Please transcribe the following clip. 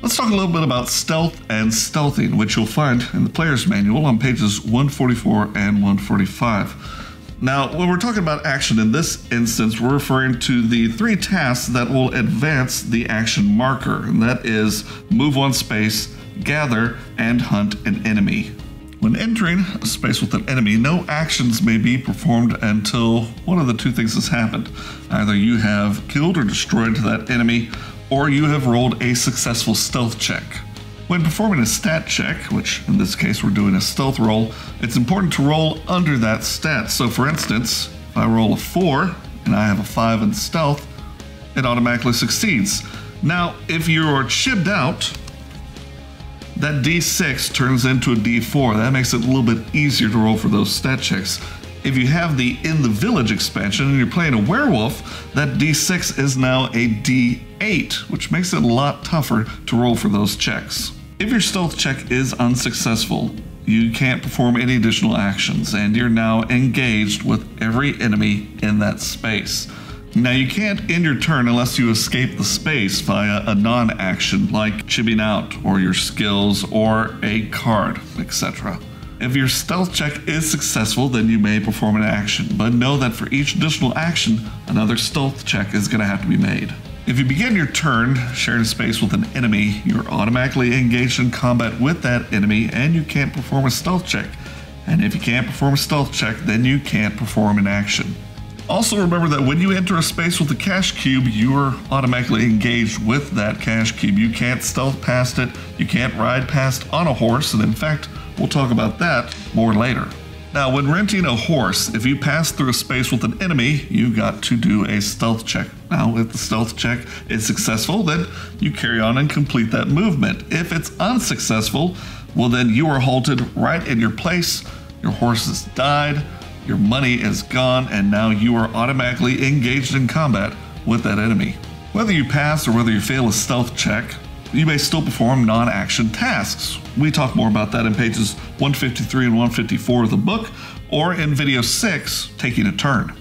Let's talk a little bit about stealth and stealthing, which you'll find in the player's manual on pages 144 and 145. Now, when we're talking about action in this instance, we're referring to the 3 tasks that will advance the action marker, and that is move 1 space, gather, and hunt an enemy. When entering a space with an enemy, no actions may be performed until one of the 2 things has happened. Either you have killed or destroyed that enemy, or you have rolled a successful stealth check. When performing a stat check, which in this case we're doing a stealth roll, it's important to roll under that stat. So for instance, if I roll a 4 and I have a 5 in stealth, it automatically succeeds. Now, if you're chipped out, that D6 turns into a D4. That makes it a little bit easier to roll for those stat checks. If you have the In the Village expansion and you're playing a werewolf, that D6 is now a D8, which makes it a lot tougher to roll for those checks. If your stealth check is unsuccessful, you can't perform any additional actions, and you're now engaged with every enemy in that space. Now, you can't end your turn unless you escape the space via a non-action like chipping out, or your skills, or a card, etc. If your stealth check is successful, then you may perform an action, but know that for each additional action, another stealth check is going to have to be made. If you begin your turn sharing a space with an enemy, you're automatically engaged in combat with that enemy and you can't perform a stealth check. And if you can't perform a stealth check, then you can't perform an action. Also remember that when you enter a space with a cash cube, you are automatically engaged with that cash cube. You can't stealth past it, you can't ride past on a horse, and in fact, we'll talk about that more later. Now, when renting a horse, if you pass through a space with an enemy, you got to do a stealth check. Now, if the stealth check is successful, then you carry on and complete that movement. If it's unsuccessful, well then you are halted right in your place, your horse has died, your money is gone, and now you are automatically engaged in combat with that enemy. Whether you pass or whether you fail a stealth check, you may still perform non-action tasks. We talk more about that in pages 153 and 154 of the book, or in video 6, Taking a Turn.